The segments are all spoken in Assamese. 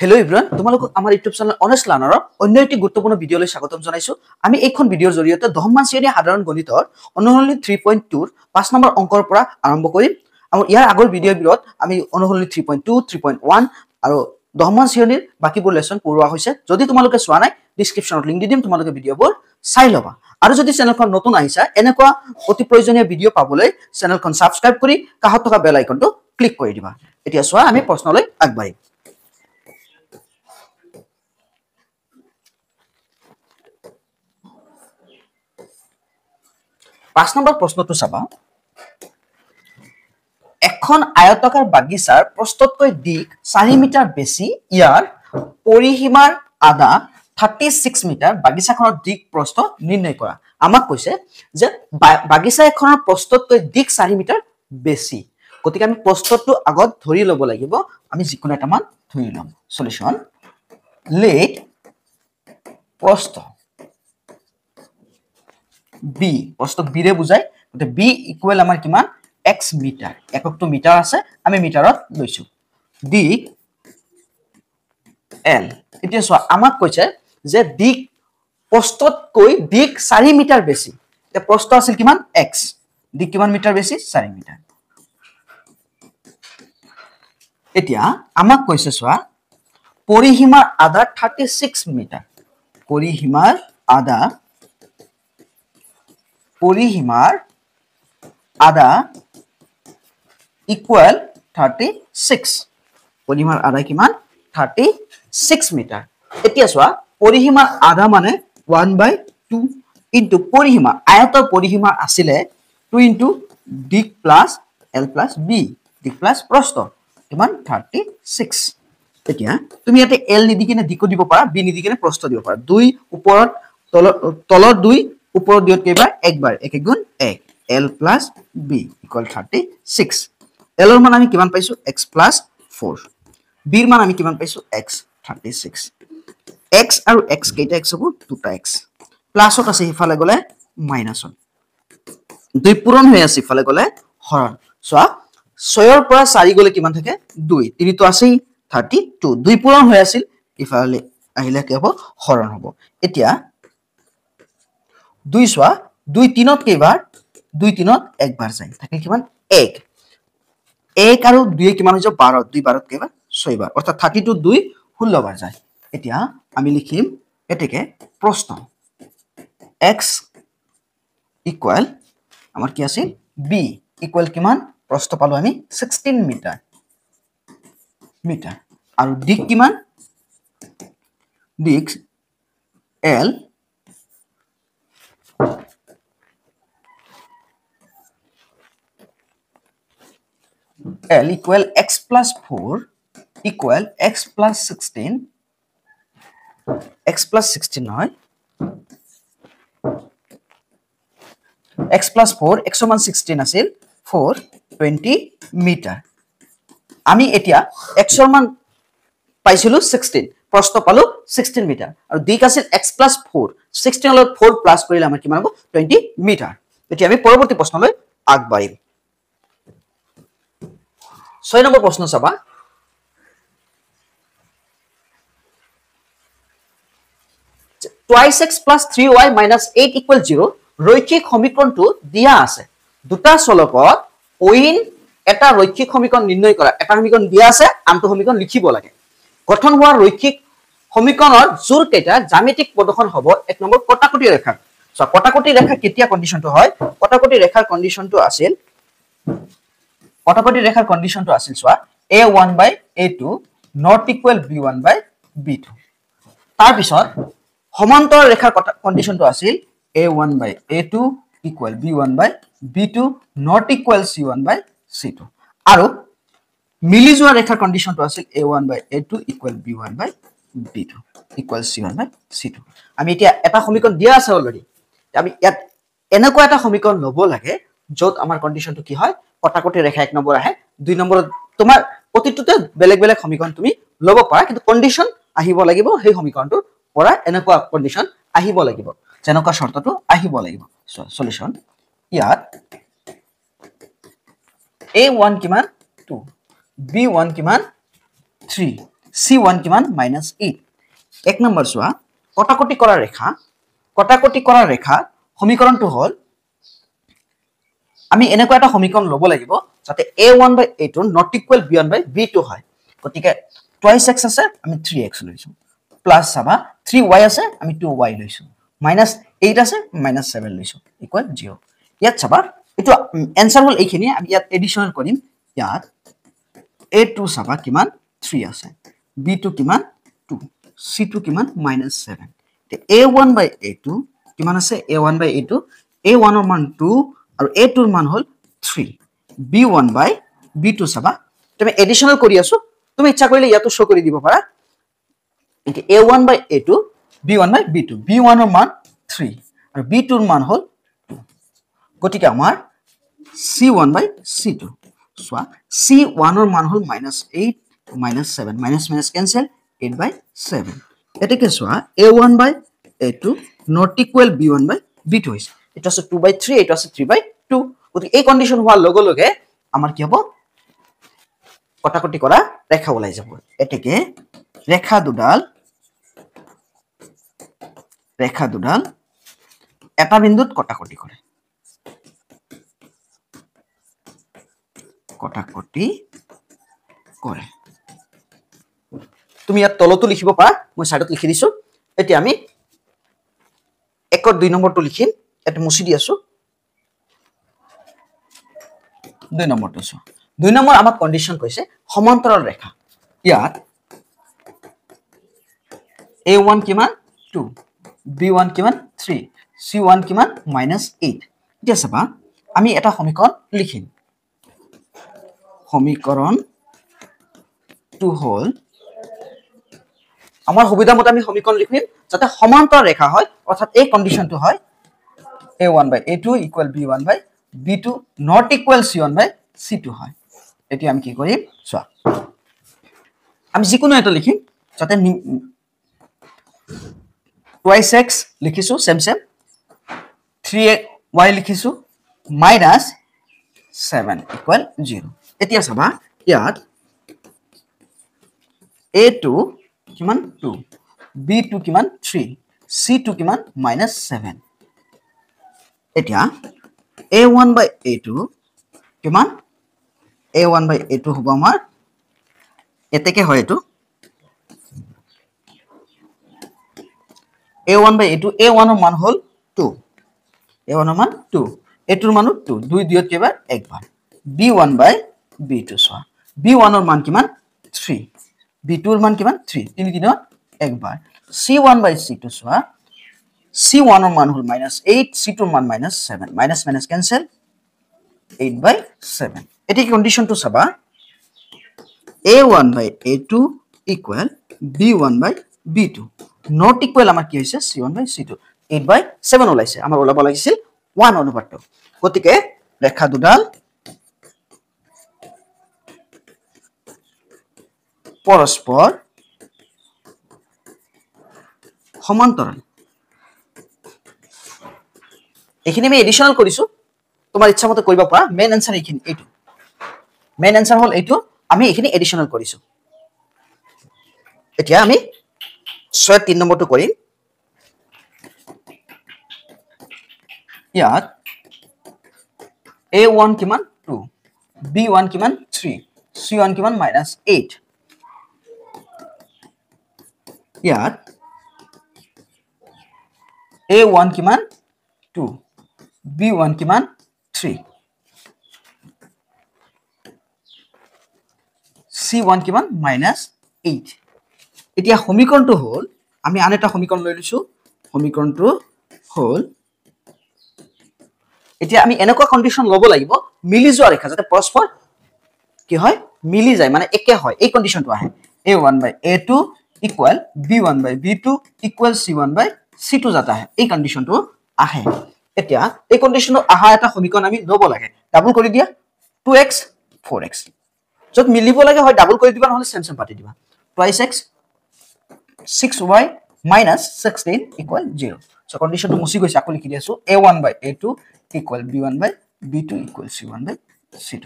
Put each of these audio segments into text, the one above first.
Hello everyone, তোমালোক আমাৰ ইউটিউব চেনেল অনেষ্ট লাৰ্ণাৰৰ অন্য এটি গুৰুত্বপূৰ্ণ ভিডিঅলৈ স্বাগতম জনাইছো। আমি এইখন ভিডিঅৰ জৰিয়তে 10মান শ্ৰেণীৰ সাধাৰণ গণিতৰ অনুশীলনী 3.2 ৰ 5 নম্বৰ অংকৰ পৰা আৰম্ভ কৰিম। আৰু ইয়াৰ আগৰ ভিডিঅ'বোৰত আমি অনুশীলনী 3.2, 3.1 আৰু 10মান শ্ৰেণীৰ বাকিবোৰ লেসন পঢ়োৱা হৈছে। যদি তোমালোকে চোৱা নাই, ডেসক্ৰিপচনত লিংক দি দিম, তোমালোকে ভিডিঅ'বোৰ চাই লবা। আৰু যদি চেনেলখন নতুন আহিছা, এনেকুৱা অতি প্ৰয়োজনীয় ভিডিঅ' পাবলৈ চেনেলখন সাবস্ক্ৰাইব কৰি কাষত থকা বেল আইকনটো ক্লিক কৰি দিবা। এতিয়া চোৱা, আমি প্ৰশ্নলৈ আগবাঢ়িম। 5 নম্বৰ প্ৰশ্নটো চাবা। এখন আয়তাকাৰ বাগিচাৰ প্ৰস্থতকৈ দিক 4 মিটাৰ বেছি, ইয়াৰ পৰিসীমাৰ আধা 36 মিটাৰ, বাগিচাখনৰ দিক প্ৰস্থ নিৰ্ণয় কৰা। আমাক কৈছে যে বাগিচা এখনৰ প্ৰস্থতকৈ দিক 4 মিটাৰ বেছি, গতিকে আমি প্ৰস্থটো আগত ধৰি ল'ব লাগিব। আমি যিকোনো এটা মান ধৰি ল'ম। সলিউশন, লেট প্ৰস্থ b, প্ৰস্থক b ৰে বুজাই, গতে b ইকুৱেল আমাৰ কিমান x মিটাৰ, এককটো মিটাৰ আছে, আমি মিটাৰত লৈছো। দিক l। এতিয়া চোৱা, আমাক কৈছে যে দিক প্ৰস্থতকৈ দিক 4 মিটাৰ বেছি। এতিয়া প্ৰস্থ আছিল কিমান x, দিক কিমান মিটাৰ বেছি 4 মিটাৰ। এতিয়া আমাক কৈছে চোৱা, পৰিসীমাৰ আধা 36 মিটাৰ, পৰিসীমাৰ আধা ইকুৱেল 36, পৰিসীমাৰ আধা কিমান 36 মিটাৰ। এতিয়া চোৱা, পৰিসীমাৰ আধা মানে 1/2 ইনটু পৰিসীমা, আয়তৰ পৰিসীমা আছিলে 2 ইনটু দিক প্লাস l প্লাস b, দিক প্লাস প্ৰস্থ কিমান 36। এতিয়া তুমি ইয়াতে l নিদি কিনে দিকো দিব পাৰা, b নিদি কিনে প্ৰস্থ দিব পাৰা। 2 ওপৰত তলৰ 2 ওপৰত দিয়ত কেইবাৰ একবাৰ, 1 × 1, l plus b equal 36। l ৰ মান আমি কিমান পাইছো x প্লাস 4, b ৰ মান আমি কিমান পাইছো x 36। x আৰু x কেইটা x হ'ব, দুটা x, প্লাসত আছে ইফালে গলে মাইনাসত, 2 পূৰণ হৈ আছে ইফালে গলে হৰণ। চোৱা, 6 ৰ পৰা 4 গলে কিমান থাকে 2, 3 তো আছেই 32, 2 পূৰণ হৈ আছিল ইফালে আহিলে কি হ'ব হৰণ হ'ব। এতিয়া 2 চোৱা, 2 3ত কেইবাৰ, 2 3ত একবাৰ যায়, থাকে কিমান 1, 1 আৰু 2 কিমান হৈ যাব 12, 2 12ত কেইবাৰ 6 বাৰ, অৰ্থাৎ 32 2 16 বাৰ যায়। এতিয়া আমি লিখিম এতেকে প্ৰস্থ x ইকুৱেল আমাৰ কি আছিল b ইকুৱেল কিমান, প্ৰস্থ পালো আমি 16 মিটাৰ আৰু দিক কিমান, দিক l equal x plus 4 equal x plus 16, x plus 16 নহয়, x প্লাস 4, x সমান 16 আছিল 4 20 মিটাৰ। আমি এতিয়া x ৰ মান পাইছিলো 16, প্ৰস্থ পালো 16 মিটাৰ আৰু দিক আছিল x প্লাস 4, 16 লগত 4 প্লাস কৰিলে আমাৰ কিমান হ'ব 20 মিটাৰ। এতিয়া আমি পৰৱৰ্তী প্ৰশ্নলৈ আগবাঢ়িম। 6 নম্বৰ প্ৰশ্ন চাবা। Twice x plus 3y minus 8 equal 0, ৰৈখিক সমীকৰণটো দিয়া আছে। দুটা চলকত অইন এটা ৰৈখিক সমীকৰণ নিৰ্ণয় কৰা, এটা সমীকৰণ দিয়া আছে, আনটো সমীকৰণ লিখিব লাগে। গঠন হোৱা ৰৈখিক সমীকৰণৰ জোৰ কেইটা জ্যামিতিক প্ৰদৰ্শন হ'ব 1 নম্বৰ কটাকটি ৰেখা। সো কটাকটি ৰেখা কেতিয়া কন্ডিশনটো হয়, কটাকটি ৰেখাৰ কন্ডিশনটো আছিল চোৱা a1/a2 not equal b1/b2। তাৰ পিছত সমান্তৰাল ৰেখাৰ কন্ডিশনটো আছিল a1/a2 equal b1/b2 not equal c1/c2 আৰু মিলি যোৱা ৰেখাৰ কন্ডিশনটো আছিল a1/a2 equal b1/b2 equal c1/c2। আমি এতিয়া এটা সমীকৰণ দিয়া আছে অলৰেডি, আমি ইয়াত এনেকুৱা এটা সমীকৰণ লব লাগে যত আমাৰ কন্ডিশনটো কি হয়, কটাকটি ৰেখা 1 নম্বৰ আহে, 2 নম্বৰত তোমাৰ প্ৰতিটোতে বেলেগ বেলেগ সমীকৰণ তুমি লব পাৰা, কিন্তু কন্ডিশন আহিব লাগিব সেই সমীকৰণটোৰ পৰা, এনেকুৱা কন্ডিশন আহিব লাগিব, যেনেকুৱা শৰ্তটো আহিব লাগিব। সলিউশন, ইয়াত a1 কিমান 2, b1 কিমান 3, C1 কিমান -8 এক নম্বৰ চোৱা কটাকটি কৰা ৰেখা সমীকৰণটো হল আমি এনেকুৱা এটা সমীকৰণ লব লাগিব যাতে a1 by a2 not equal b1 by b2 হয় গতিকে twice x আছে আমি 3x লৈছো প্লাস সাবা 3y আছে আমি 2y লৈছো -8 আছে -7 লৈছো ইকুয়াল 0 ইয়াত সাবা এটো आंसर হল এইখিনি আমি ইয়াত এডিশনাল কৰিম ইয়াত a2 সাবা কিমান 3 আছে b2 কিমান 2 c2 কিমান -7 তে a1 by a2 কিমান আছে a1 by a2 a1 ৰ মান 2 আৰু a2 ৰ মান হল 3 b1 by b2 সাবা তুমি এডিশনাল কৰি আছো তুমি ইচ্ছা কৰিলে ইয়াতো শো কৰি দিব পাৰা একে a1 by a2 b1 by b2 b1 ৰ মান 3 আৰু b2 ৰ মান হল 2 গতিকে আমাৰ c1 by c2 soya c1 ৰ মান হল -8 -7 minus cancel 8 by 7 এটাকে সোয়া a1 by a2 not equal b1 by b2 হৈছে এটা আছে 2 by 3 এটা আছে 3 by 2 গতিকে এই কন্ডিশন হোৱাৰ লগে লগে আমাৰ কি হ'ব কটাকটি কৰা ৰেখা ওলাই যাব এটাকে ৰেখা দুডাল এটা বিন্দুত কটাকটি কৰে তুমি ইয়াত তলতো লিখিব পাৰা মই সাইডত লিখি দিছো এতিয়া আমি একত 2 নম্বৰটো লিখিম এটা মুছি দি আছো 2 নম্বৰটো চোৱা 2 নম্বৰ আমাক কন্ডিশন কৈছে সমান্তৰাল ৰেখা ইয়াত a1 কিমান 2 b1 কিমান 3 c1 কিমান -8 এতিয়া চাবা আমি এটা সমীকৰণ লিখিম সমীকৰণ টু হল আমাৰ সুবিধা মতে আমি সমীকৰণ লিখিম যাতে সমান্তৰাল ৰেখা হয় অৰ্থাৎ এই কন্ডিশনটো হয় a1 by a2 equal b1 by b2 not equal c1 by c2 হয় এতিয়া আমি কি কৰিম চোৱা আমি যিকোনো এটা লিখিম যাতে twice x লিখিছো সেম 3y লিখিছো -7 equal 0 এতিয়া চাবা ইয়াত a2 কিমান 2 b2 কিমান 3 c2 কিমান -7 এতিয়া a1 by a2 কিমান a1 by a2 হ'ব আমাৰ এতেকে হয় এটো a1 by a2 a1 ৰ মান হল 2 a1 ৰ মান 2 a2 ৰ মান 2 2 দুইত কেবাৰ একবাৰ b1 by b2 soya b1 ৰ মান কিমান 3 b2 ৰ মান কিমান 3 তিনি দিনত একবাৰ c1 by c2 soya c1 ৰ মান হল -8 c2 ৰ মান -7 minus cancel 8 by 7 এটি কন্ডিশনটো চাবা a1 by a2 equal b1 by b2 not equal আমাৰ কি হৈছে c1 by c2 8 by 7 ওলাইছে আমাৰ ওলাব লাগিছিল 1 অনুপাত গতিকে ৰেখা দুডাল পৰস্পৰ সমান্তৰাল এখিনি আমি এডিশনাল কৰিছো তোমাৰ ইচ্ছা মতে কৰিব পাৰা মেইন आंसर এইখিনি এইটো মেইন आंसर হল এইটো আমি এখিনি এডিশনাল কৰিছো এতিয়া আমি 3 নম্বৰটো কৰিম ইয়াত a1 কিমান 2 b1 কিমান 3 c1 কিমান -8 ইয়াত a1 কিমান 2 b1 কিমান 3 c1 কিমান -8 এতিয়া সমীকৰণটো হল আমি আন এটা সমীকৰণ লৈ লৈছো সমীকৰণটো হল এতিয়া আমি এনেকুৱা কন্ডিশন লব লাগিব মিলি যোৱা ৰেখা যাতে পৰস্পৰ কি হয় মিলি যায় মানে একে হয় এই কন্ডিশনটো আহে a1 by a2 equal b1 by b2 equal c1 by c2 যাতে আহে এই কন্ডিশনটো আহে এতিয়া এই কন্ডিশনটো আহা এটা সমীকৰণ আমি লব লাগে ডাবল কৰি দিয়া 2x 4x যত মিলিব লাগে হয় ডাবল কৰি দিবা নহলে সেম পাতি দিবা twice x 6y minus 16 equal 0 so condition to মুছি গৈছে আকো লিখি দিছো a1 by a2 equal b1 by b2 equal c1 by c2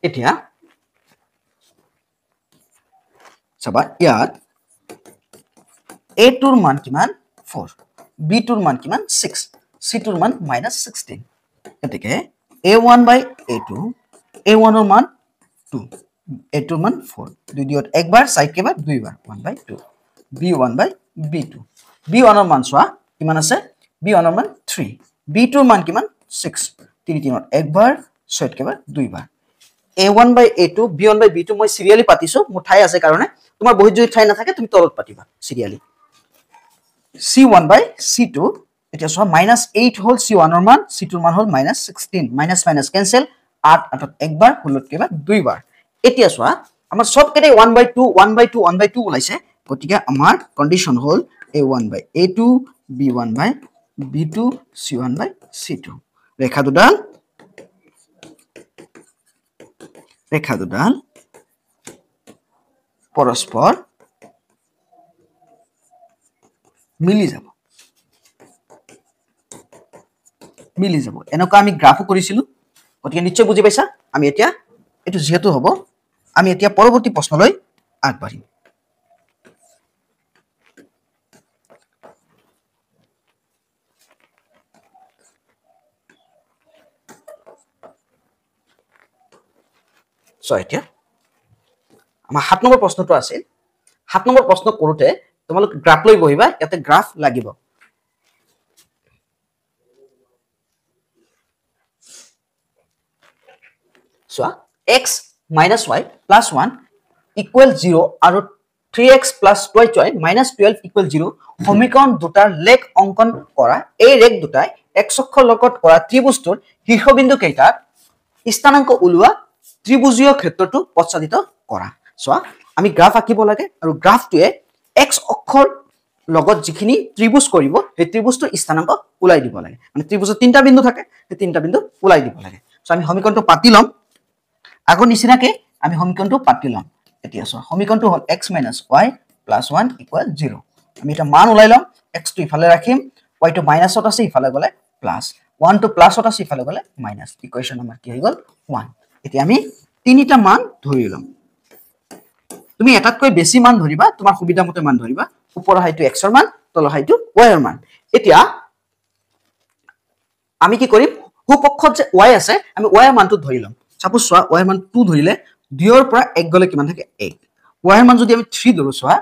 এতিয়া চাবা ইয়াত a2 ৰ মান কিমান 4 b2 ৰ মান কিমান 6 c2 ৰ মান -16 এতেকে a1 by a2 a1 ৰ মান 2 a2 ৰ মান 4 দুই দিয়ত একবাৰ সাইড কেবাৰ দুইবাৰ 1 by 2 b1 by b2 b1 ৰ মান সোৱা কিমান আছে b1 ৰ মান 3 b2 ৰ মান কিমান 6 তিনি তিনত একবাৰ সাইড কেবাৰ দুইবাৰ a1 by a2 b1 by b2 মই সিৰিয়ালি পাতিছো মোৰ ঠাই আছে কাৰণে তোমাৰ বহুত যদি ঠাই না থাকে তুমি তলত পাতিবা সিৰিয়ালি c1 by c2 এটা সব -8 হল c1 ৰ মান c2 ৰ মান হল -16 মাইনাস মাইনাস ক্যান্সেল 8 8 একবাৰ 16 কেবাৰ দুইবাৰ এতিয়া সোৱা আমাৰ সব কেটে 1 by 2 1 by 2 1 by 2 ওলাইছে গতিকে আমাৰ condition hall a1 by a2 b1 by b2 c1 by c2 ৰেখা দুডাল পৰস্পৰ মিলি যাব এনেকা আমি গ্ৰাফও কৰিছিলো গতিকে নিশ্চয় বুজি পাইছা আমি এতিয়া এটো যেহেতু হ'ব আমি এতিয়া পৰৱৰ্তী প্ৰশ্নলৈ আগবাঢ়িম সো এতিয়া আমাৰ 7 নম্বৰ প্ৰশ্নটো আছে 7 নম্বৰ প্ৰশ্ন কৰোতে তোমালোক গ্ৰাফ লৈ বহিবা ইয়াতে গ্ৰাফ লাগিব so x minus y plus 1 equal 0 আৰু 3x plus 2y minus 12 equal 0 সমীকৰণ দুটাৰ লেখ অঙ্কন কৰা এই ৰেখ দুটাই x অক্ষৰ লগত কৰা ত্ৰিভুজটোৰ শীৰ্ষবিন্দু কেইটাৰ স্থানাঙ্ক উলোৱা ত্ৰিভুজীয় ক্ষেত্ৰটো প্ৰস্তাৱিত কৰা সো আমি গ্ৰাফ আঁকিব লাগে আৰু গ্ৰাফটোৱে x অক্ষৰ লগত যিখিনি ত্ৰিভুজ কৰিব এই ত্ৰিভুজটোৰ স্থানাঙ্ক উলাই দিব লাগে মানে ত্ৰিভুজৰ তিনটা বিন্দু থাকে এই তিনটা বিন্দু উলাই দিব লাগে সো আমি সমীকৰণটো পাতি লম আগৰ নিচিনাকে আমি সমীকৰণটো পাতি লম এতিয়া সো সমীকৰণটো হল x - y + 1 = 0 আমি এটা মান উলাই লম x টো ইফালে ৰাখিম y টো মাইনাসত আছে ইফালে গলে প্লাস 1 টো প্লাসত আছে ইফালে গলে মাইনাস ইকুয়েশন আমাৰ কি হৈ গল 1 এতিয়া আমি তিনিটা মান ধৰি লম তুমি এটাতকৈ বেছি মান ধৰিবা তোমাৰ সুবিধা মতে মান ধৰিবা ওপৰৰ হাইটো x ৰ মান তলৰ হাইটো y ৰ মান এতিয়া আমি কি কৰিম হুপক্ষত যে y আছে আমি y ৰ মানটো ধৰি লম সাপোজ সোৱা y ৰ মান 2 ধৰিলে 2 ৰ পৰা 1 গলে কিমান থাকে 1 y ৰ মান যদি আমি 3 ধৰো সোৱা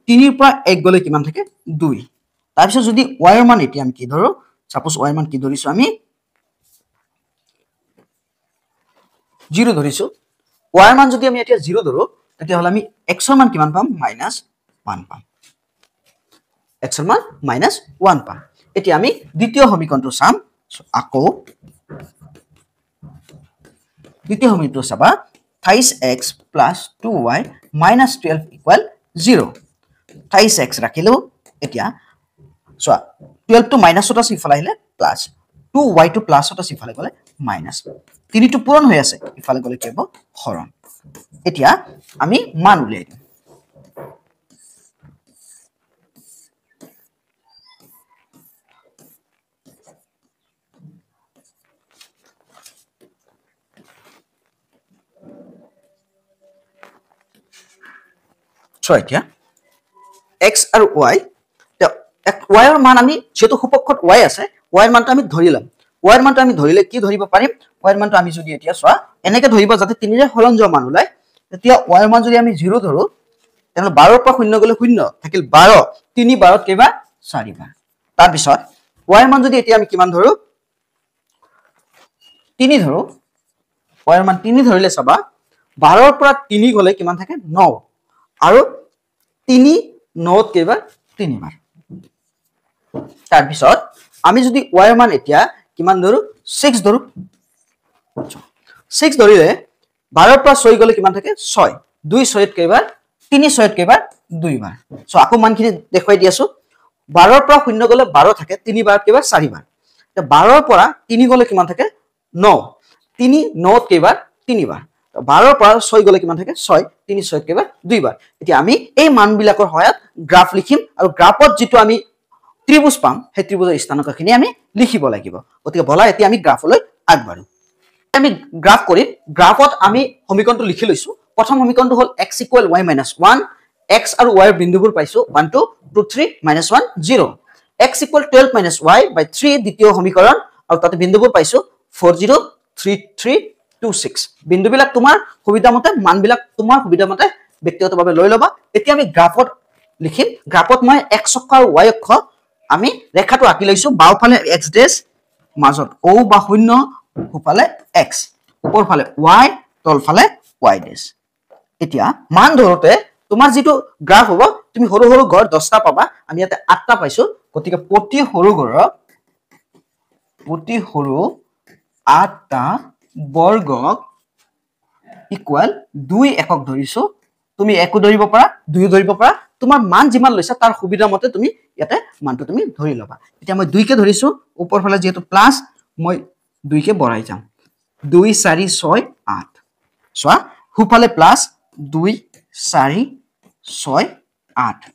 3 ৰ পৰা 1 গলে কিমান থাকে 2 তাৰ পিছত যদি y ৰ মান এতিয়া আমি কি ধৰো সাপোজ y ৰ মান কি ধৰিছো আমি 0 ধৰিছো y ৰ মান যদি আমি এতিয়া 0 ধৰো তেতিয়া হলে আমি x ৰ মান কিমান পাম -1 পাম x ৰ মান -1 পাম এতিয়া আমি দ্বিতীয় সমীকৰণটো চাম আকৌ দ্বিতীয় সমীকৰণটো চাবা 23x + 2y - 12 = 0 23x ৰাখিলো এতিয়া সোৱা 12 টো মাইনাসত আছে ইফালে আহিলে প্লাস 2y টো প্লাসত আছে ইফালে গলে মাইনাস 3 টো পূৰণ হৈ আছে ইফালে গলে কি হ'ব হৰণ এতিয়া আমি মান উলিয়াই দিম সো এতিয়া x আৰু y y ৰ মান আমি যেটো হুপক্ষত y আছে y ৰ মানটো আমি ধৰিলাম y ৰ মানটো আমি ধৰিলে কি ধৰিব পাৰিম y ৰ মানটো আমি যদি এতিয়া সোৱা এনেকে ধৰিব যাতে 3 ৰে হৰণ যোৱা মান ওলাই তেতিয়া y ৰ মান যদি আমি 0 ধৰো তেনে 12 ৰ পৰা 0 গলে 0 থাকিল 12 3 12 কেবা 4 বাৰ তাৰ পিছত y ৰ মান যদি এতিয়া আমি কিমান ধৰো 3 ধৰো y ৰ মান 3 ধৰিলে চাবা 12 ৰ পৰা 3 গলে কিমান থাকে 9 আৰু 3 9 কেবা 3 বাৰ তাৰ পিছত আমি যদি y ৰ মান এতিয়া কিমান ধৰো 6 ধৰো 6 ধৰিলে 12 ৰ পৰা 6 গলে কিমান থাকে 6 2 6 কেবাৰ 3 6 কেবাৰ 2 বাৰ সো আকৌ মানখিনি দেখুৱাই দিয়াছো 12 ৰ পৰা 0 গলে 12 থাকে 3 বাৰ কেবাৰ 4 বাৰ তে 12 ৰ পৰা 3 গলে কিমান থাকে 9 3 9 কেবাৰ 3 বাৰ 12 ৰ পৰা 6 গলে কিমান থাকে 6 3 6 কেবাৰ 2 বাৰ এতিয়া আমি এই মানবিলাকৰ সহায়ত গ্ৰাফ লিখিম আৰু গ্ৰাফত যেটো আমি ত্ৰিভুজ পাম সেই ত্ৰিভুজৰ স্থানাঙ্কখিনি আমি লিখিব লাগিব গতিকে বলা এতিয়া আমি গ্ৰাফলৈ আগবাঢ়ো আমি গ্ৰাফ কৰিম গ্ৰাফত আমি সমীকৰণটো লিখি লৈছো প্ৰথম সমীকৰণটো হ'ল x = y - 1 x আৰু y ৰ বিন্দুবোৰ পাইছো 1 2 2 3 -1 0 x = 12 - y / 3 দ্বিতীয় সমীকৰণ আৰু তাতে বিন্দুবোৰ পাইছো 4 0 3 3 2 6 বিন্দুবিলাক তোমাৰ সুবিধামতে মানবিলাক তোমাৰ সুবিধামতে ব্যক্তিগতভাৱে লৈ লবা এতিয়া আমি গ্ৰাফত লিখিম গ্ৰাফত মই x অক্ষ আৰু y অক্ষ আমি ৰেখাটো আঁকি লৈছো বাওফালে x ডেশ মাজত o বা শূন্য সোফালে x ওপৰফালে y তলফালে y ডেশ এতিয়া মান ধৰোতে তোমাৰ যেটো গ্ৰাফ হ'ব তুমি সৰু সৰু ঘৰ 10টা পাবা আমি ইয়াতে 8টা পাইছো গতিকে প্ৰতি সৰু ঘৰৰ প্ৰতি সৰু 8টা বৰ্গক ইকুয়াল 2 একক ধৰিছো তুমি একো ধৰিব পাৰা দুই ধৰিব পাৰা তোমাৰ মান যিমান লৈছা তাৰ সুবিধা মতে তুমি ইয়াতে মানটো তুমি ধৰি লবা এতিয়া মই 2 কে ধৰিছো ওপৰফালে যেটো প্লাস মই 2 কে বঢ়াই যাম 2 4 6 8 সোৱা হুফালে প্লাস 2 4 6 8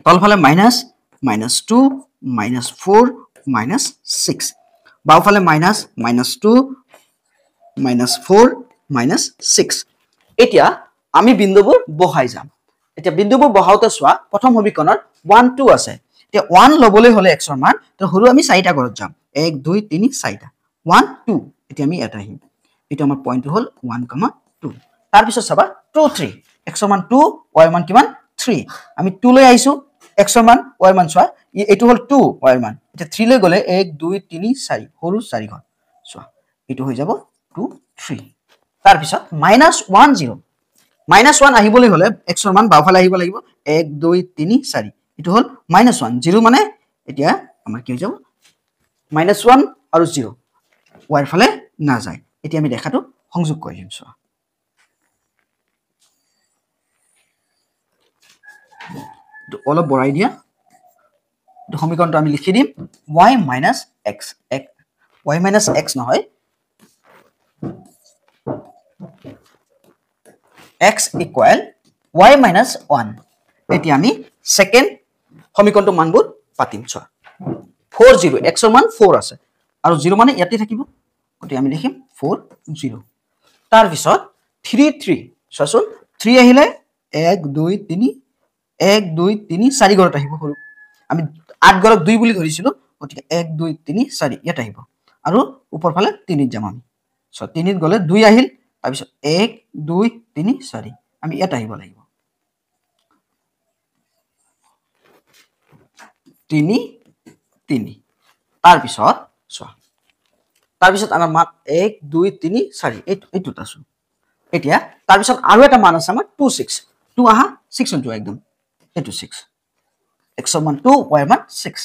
তলফালে মাইনাস -2 -4 -6 বাওফালে মাইনাস -2 -4 -6 এতিয়া আমি বিন্দুবোৰ বহাই যাম এতিয়া বিন্দুবোৰ বহাওতে সোৱা প্ৰথম সমীকৰণৰ 1 2 আছে এতিয়া 1 লবলৈ হলে x ৰ মান তো হৰু আমি 4টা ঘৰত যাম 1 2 3 4টা 1 2 এতিয়া আমি এটা আহিম এটা আমাৰ পইণ্ট হল 1, 2 তাৰ পিছত চাবা 2 3 x ৰ মান 2 y ৰ মান কিমান 3 আমি 2 লৈ আইছো x ৰ মান y ৰ মান সোৱা এটো হল 2 y ৰ মান এটা 3 লৈ গলে 1 2 3 4 হৰু 4 ঘৰ সোৱা এটো হৈ যাব 2 3 তাৰ পিছত -1 0 -1 আহিবলৈ হলে x ৰ মান বাওফালে আহিব লাগিব 1 2 3 4 এটো হল -1 0 মানে এতিয়া আমাৰ কি হৈ যাব -1 আৰু 0 y ৰ ফালে না যায় এতিয়া আমি দেখাটো সংযোগ কৰিম সোৱা অলপ বঢ়াই দিয়া সমীকৰণটো আমি লিখি দিম y - x y - x নহয় x = y - 1 এতিয়া আমি সেকেন্ড সমীকৰণটো মানবোৰ পাতিম সোৱা 4 0 x ৰ মান 4 আছে আৰু 0 মানে ইয়াতে থাকিব গতি আমি লিখিম 4 0 তাৰ পিছত 3 3 সোৱাচোন 3 আহিলে 1 2 3 1 2 3 4 ঘৰত আহিব হৰু আমি 8 ঘৰত 2 বুলি ধৰিছিলো গতি 1 2 3 4 ইয়াত আহিব আৰু ওপৰফালে 3 যাম আমি সো 3 গলে 2 আহিল তাৰ পিছত 1 2 3 4 আমি ইয়াত আহিব লাগিব 3 3 তাৰ পিছত সোৱা তাৰ পিছত আমাৰ মান 1 2 3 4 এইটো আছে এতিয়া তাৰ পিছত আৰু এটা মান আছে আমাৰ 2 6 2 আহা 6 টো একদম এইটো 6 x ৰ মান 2 y ৰ মান 6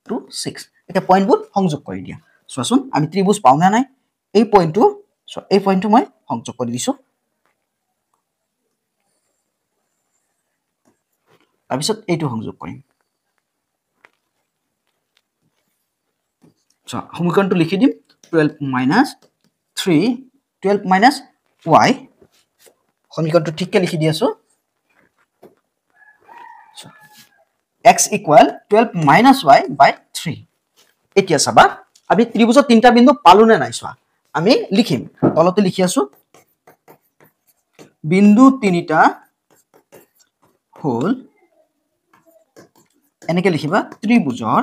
2 6 এটা পইণ্টবোৰ সংযোগ কৰি দিয়া সোৱাচোন আমি ত্ৰিভুজ পাও না নাই এই পইণ্টটো মই সংযোগ কৰি দিছো তাৰ পিছত এইটো সংযোগ কৰিম সো সমীকৰণটো লিখি দিম 12 - 3 12 - y সমীকৰণটো ঠিককে লিখি দি আছো x = 12 - y / 3 এতিয়া চাবা আমি ত্ৰিভুজৰ তিনটা বিন্দু পালো নে নাই সোৱা আমি লিখিম তলতে লিখি আছো বিন্দু তিনিটা হল এনেকে লিখিবা ত্ৰিভুজৰ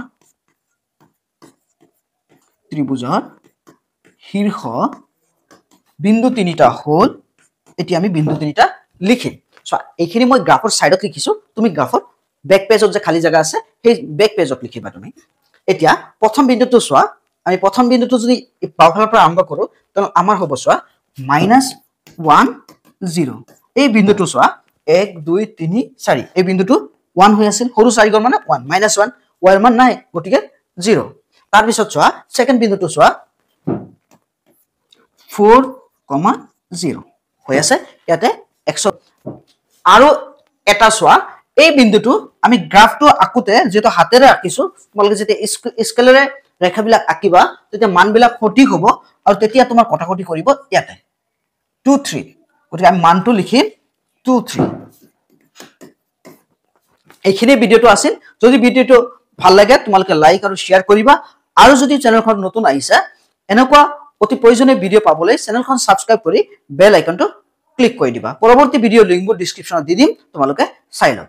শীৰ্ষ বিন্দু তিনিটা হল এতিয়া আমি বিন্দু তিনিটা লিখিম সোৱা এইখিনি মই গ্ৰাফৰ সাইডত লিখিছো তুমি গ্ৰাফৰ বেক পেজত যে খালি জায়গা আছে সেই বেক পেজত লিখিবা তুমি এতিয়া প্ৰথম বিন্দুটো সোৱা আমি প্ৰথম বিন্দুটো যদি বাওফালৰ পৰা আৰম্ভ কৰো তেনে আমাৰ হ'ব সোৱা -1 0 এই বিন্দুটো সোৱা 1 2 3 4 এই বিন্দুটো 1 হৈ আছিল সৰু 4 গৰ মানে 1 -1 y ৰ মান নাই গটিকে 0 তাৰ পিছত সোৱা সেকেন্ড বিন্দুটো সোৱা 4, 0 হৈ আছে ইয়াতে x আৰু এটা সোৱা এই বিন্দুটো আমি গ্ৰাফটো আকুতে যেটো হাতেৰে আকিছো তোমালোকে যেতে স্কেলৰে ৰেখাবিলাক আকিবা তেতিয়া মানবিলাক সঠিক হ'ব আৰু তেতিয়া তোমাৰ কটাকটি কৰিব ইয়াতে 2 3 গতিকে আমি মানটো লিখিম 2 3 এইখিনি ভিডিওটো আছিল যদি ভিডিওটো ভাল লাগে তোমালোকে লাইক আৰু শেয়াৰ কৰিবা আৰু যদি চেনেলখন নতুন আহিছে এনেকুৱা অতি প্ৰয়োজনীয় ভিডিও পাবলৈ চেনেলখন সাবস্ক্ৰাইব কৰি বেল আইকনটো ক্লিক কৰি দিবা পৰৱৰ্তী ভিডিঅ লিংকবোৰ ডেসক্ৰিপচনত দি দিম তোমালোকে চাই লবা